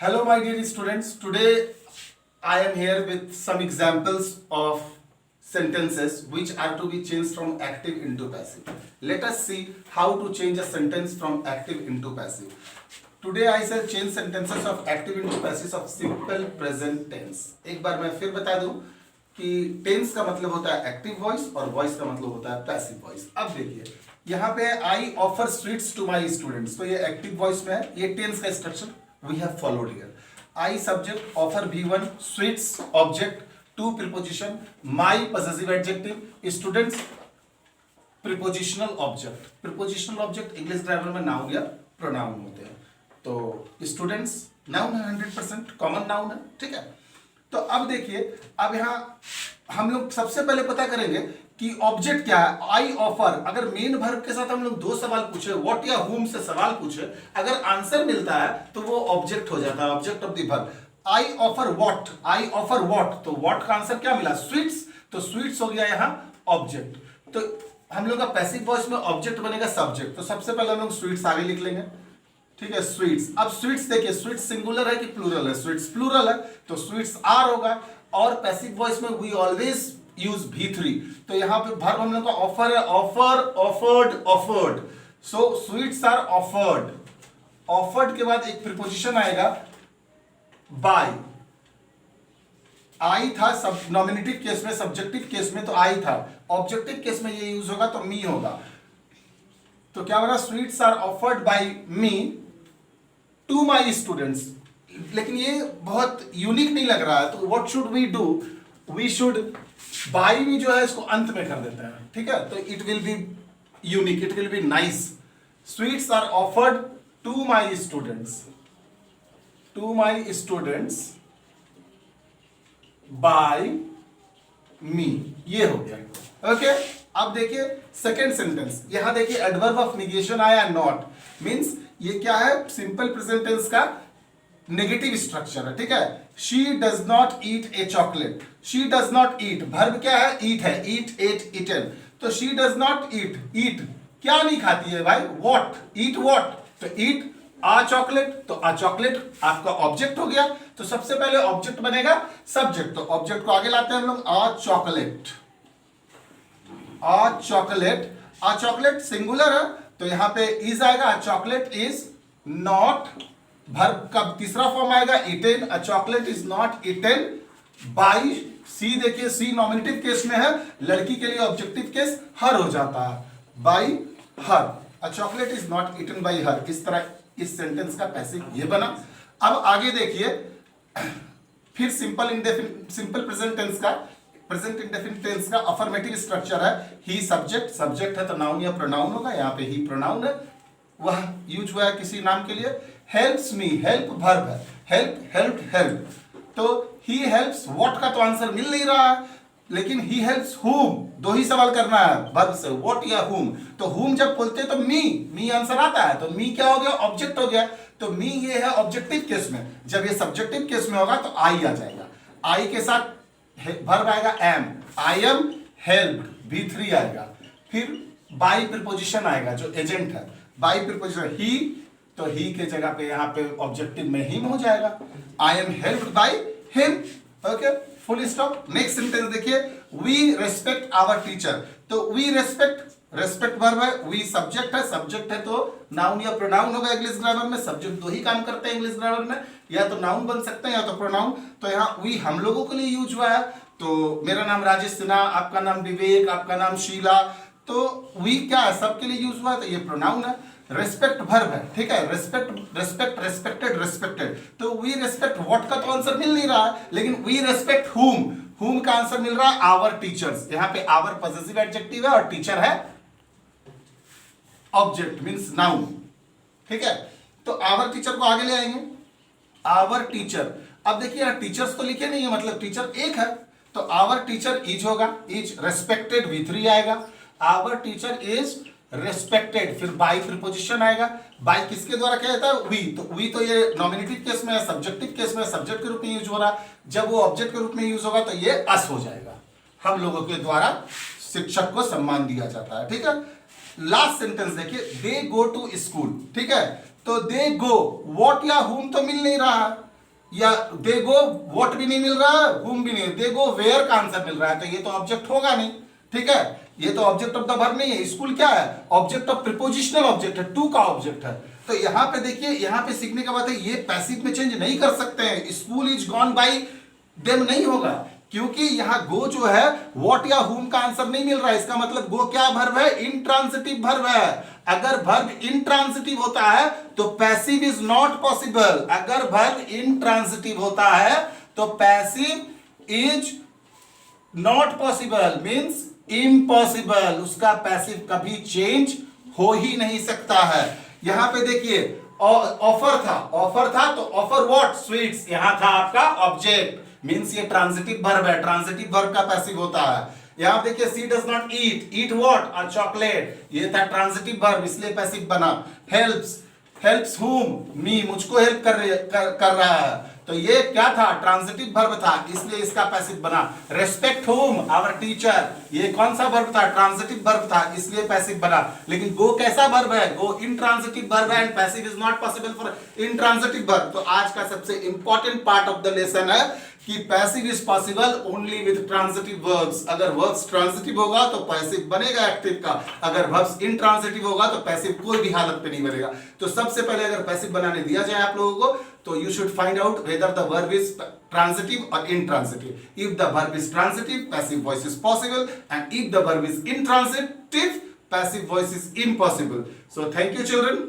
Hello, my dear students. Today I am here with some examples of sentences which are to be changed from active into passive. Let us see how to change a sentence from active into passive. Today I shall change sentences of active into passive of simple present tense. एक बार मैं फिर बता दूं कि tense का मतलब होता है एक्टिव वॉइस और वॉइस का मतलब होता है पैसिव वॉइस. अब देखिए यहाँ पे I offer sweets to my students, तो ये एक्टिव वॉइस में है. ये टेंस का structure we have followed here. I subject, offer V1, sweets object, to preposition, my possessive adjective, students prepositional object. Prepositional object English grammar में noun या pronoun होते हैं. तो स्टूडेंट्स नाउन है, 100% कॉमन नाउन है. ठीक है, तो अब देखिए, अब यहाँ हम लोग सबसे पहले पता करेंगे कि ऑब्जेक्ट क्या है. आई ऑफर, अगर मेन वर्ब के साथ हम लोग दो सवाल पूछे, व्हाट या हुम से सवाल पूछे, अगर आंसर मिलता है तो वो ऑब्जेक्ट हो जाता है, object of the verb. I offer what, I offer what, तो व्हाट का आंसर क्या मिला, स्वीट्स. तो स्वीट्स हो गया यहाँ ऑब्जेक्ट. तो हम लोग का पैसिव वॉइस में ऑब्जेक्ट बनेगा सब्जेक्ट. तो सबसे पहले हम लोग स्वीट्स आगे लिख लेंगे. ठीक है, स्वीट्स. अब स्वीट्स देखिए, स्वीट्स सिंगुलर है कि प्लूरल है. स्वीट्स प्लूरल है तो स्वीट्स आर होगा. और पैसिव वॉइस में वी ऑलवेज यूज V3. तो यहां पे वर्ब हम लोग का ऑफर है, offer, offered, offered. So sweets are offered. Offered के बाद एक प्रीपोजिशन आएगा बाय. आई था सब नॉमिनेटिव केस में, सब्जेक्टिव केस में तो आई था, ऑब्जेक्टिव केस में ये यूज होगा तो मी होगा. तो क्या बना, sweets are offered by me to my students. लेकिन ये बहुत यूनिक नहीं लग रहा है, तो what should we do, we should by में जो है इसको अंत में कर देते हैं. ठीक है, तो it will be unique, it will be nice. Sweets are offered to my students, to my students by me. ये हो गया. ओके, अब देखिए सेकेंड सेंटेंस. यहां देखिए एडवर्ब ऑफ निगेशन आया, नॉट. मींस ये क्या है, सिंपल प्रेजेंट टेंस का नेगेटिव स्ट्रक्चर है. ठीक है, she does not eat A chocolate. She does not eat, verb क्या है, ईट है, ईट, एट, ईटन. तो शी डज नॉट ईट, ईट क्या नहीं खाती है भाई, व्हाट, ईट व्हाट. तो ईट आ चॉकलेट, तो आ चॉकलेट आपका ऑब्जेक्ट हो गया. तो सबसे पहले ऑब्जेक्ट बनेगा सब्जेक्ट. तो ऑब्जेक्ट को आगे लाते हैं हम लोग, a chocolate, a chocolate. A chocolate singular है तो यहां पे इज आएगा, a chocolate is not. Verb का तीसरा फॉर्म आएगा eaten. A chocolate is not eaten by. See देखिए, सी नॉमिनेटिव केस में है, लड़की के लिए ऑब्जेक्टिव केस हर हो जाता है, bye her. A chocolate is not eaten bye हर. इस तरह इस सेंटेंस का पैसिव ये बना. अब आगे देखिए, फिर सिंपल प्रेजेंट टेंस का, प्रेजेंट इंडेफिनिट टेंस का अफर्मेटिव स्ट्रक्चर है. ही सब्जेक्ट, सब्जेक्ट है तो नाउन या प्रोनाउन होगा. यहाँ पे ही प्रोनाउन है, वह यूज हुआ है किसी नाम के लिए. हेल्प्स मी, हेल्प वर्ब है, हेल्प, हेल्प, हेल्प. तो ही हेल्प्स, व्हाट का तो आंसर मिल नहीं रहा है, लेकिन ही हेल्प्स हुम, दो ही सवाल करना है वर्ब से, व्हाट या हुम. तो हुम जब बोलते हैं तो मी आंसर आता है, तो मी क्या हो गया, ऑब्जेक्ट हो गया. तो मी ये है ऑब्जेक्टिव केस में. जब ये सब्जेक्टिव केस में होगा तो आई आ जाएगा. आई के साथ वर्ब आएगा M, I am helped, V3 आएगा. फिर बाई प्रीपोजिशन आएगा जो एजेंट है, बाई प्रीपोजिशन ही, तो ही के जगह पे यहाँ पे ऑब्जेक्टिव में हिम हो जाएगा. I am helped by him. Okay, full stop. Next sentence देखिए, वी रेस्पेक्ट आवर टीचर. तो वी रेस्पेक्ट, रेस्पेक्ट वर्ब है, वी सब्जेक्ट है, सब्जेक्ट है तो नाउन या प्रोनाउन होगा इंग्लिश ग्रामर में. सब्जेक्ट दो ही काम करते हैं इंग्लिश ग्रामर में, या तो नाउन बन सकते हैं या तो प्रोनाउन. तो यहाँ वी हम लोगों के लिए यूज हुआ है. तो मेरा नाम राजेश सिन्हा, आपका नाम विवेक, आपका नाम शीला. तो वी क्या है, सबके लिए यूज हुआ है, तो ये प्रोनाउन है. रेस्पेक्ट वर्ब है. ठीक है, रेस्पेक्ट, रेस्पेक्ट, रेस्पेक्टेड, रेस्पेक्टेड. तो वी रेस्पेक्ट व्हाट का तो आंसर मिल नहीं रहा है, लेकिन वी रेस्पेक्ट हुम, हुम का आंसर मिल रहा है आवर टीचर्स. यहाँ पे आवर पॉसेसिव एडजेक्टिव है और टीचर है ऑब्जेक्ट, मींस नाउन. ठीक है, तो आवर टीचर को आगे ले आएंगे, आवर टीचर. अब देखिए यार, टीचर्स तो लिखे नहीं है, मतलब टीचर एक है, तो आवर टीचर इज होगा, इज. रेस्पेक्टेड V3 आएगा. Our teacher is respected. फिर बाई प्रीपोजिशन आएगा. बाई किसके द्वारा क्या जाता है, वी. तो वी तो ये नॉमिनेटिव केस में है, सब्जेक्टिव केस में सब्जेक्ट के रूप में यूज हो रहा. जब वो ऑब्जेक्ट के रूप में यूज होगा तो ये अस हो जाएगा. हम लोगों के द्वारा शिक्षक को सम्मान दिया जाता है. ठीक है, लास्ट सेंटेंस देखिए, दे गो टू स्कूल. ठीक है, तो दे गो, व्हाट या हुम तो मिल नहीं रहा. या दे गो व्हाट भी नहीं मिल रहा, whom भी नहीं, दे गो वेयर का आंसर मिल रहा है, तो ये तो ऑब्जेक्ट होगा नहीं, ठीक है, ये तो ऑब्जेक्ट ऑफ द वर्ब नहीं है। स्कूल क्या है, ऑब्जेक्ट ऑफ प्रीपोजिशनल ऑब्जेक्ट है, टू का ऑब्जेक्ट है। तो यहां पे देखिए, यहां पे सीखने का बात है, ये पैसिव में चेंज नहीं कर सकते हैं, school is gone by them नहीं होगा, क्योंकि यहां गो जो है व्हाट या whom का आंसर नहीं मिल रहा है। इसका मतलब गो क्या वर्ब है, इंट्रांसिटिव वर्ब है। अगर वर्ब इंट्रांसिटिव होता है तो पैसिव इज नॉट पॉसिबल। अगर वर्ब इंट्रांसिटिव होता है तो passive is not possible, means impossible, उसका पैसिव कभी चेंज हो ही नहीं सकता है। यहां पे देखिए ऑफर था तो ऑफर व्हाट, स्वीट्स, यहां था आपका ऑब्जेक्ट, मींस ये ट्रांजिटिव वर्ब है, ट्रांजिटिव वर्ब का पैसिव होता है। यहां देखिए she does not eat what, a chocolate, ये था ट्रांजिटिव वर्ब, इसलिए पैसिव बना। हेल्प्स whom, मी, मुझको हेल्प कर रहा है, तो ये क्या था, ट्रांजिटिव वर्ब था, इसलिए इसका पैसिव बना। रेस्पेक्ट whom, आवर टीचर, ये कौन सा वर्ब था, ट्रांजिटिव वर्ब था, इसलिए पैसिव बना। लेकिन गो कैसा वर्ब है, गो इंट्रांजिटिव वर्ब है and passive is not possible for intransitive verb. तो आज का सबसे important part of the lesson है कि passive is possible only with transitive verbs. अगर वर्ब्स ट्रांजिटिव होगा तो पैसिव बनेगा एक्टिव का, अगर वर्ब्स इंट्रांजिटिव होगा तो पैसिव कोई भी हालत पे नहीं बनेगा। तो सबसे पहले अगर पैसिव बनाने दिया जाए आप लोगों को, तो you should find out whether the verb is transitive or intransitive. If the verb is transitive, passive voice is possible, and if the verb is intransitive, passive voice is impossible. So thank you children.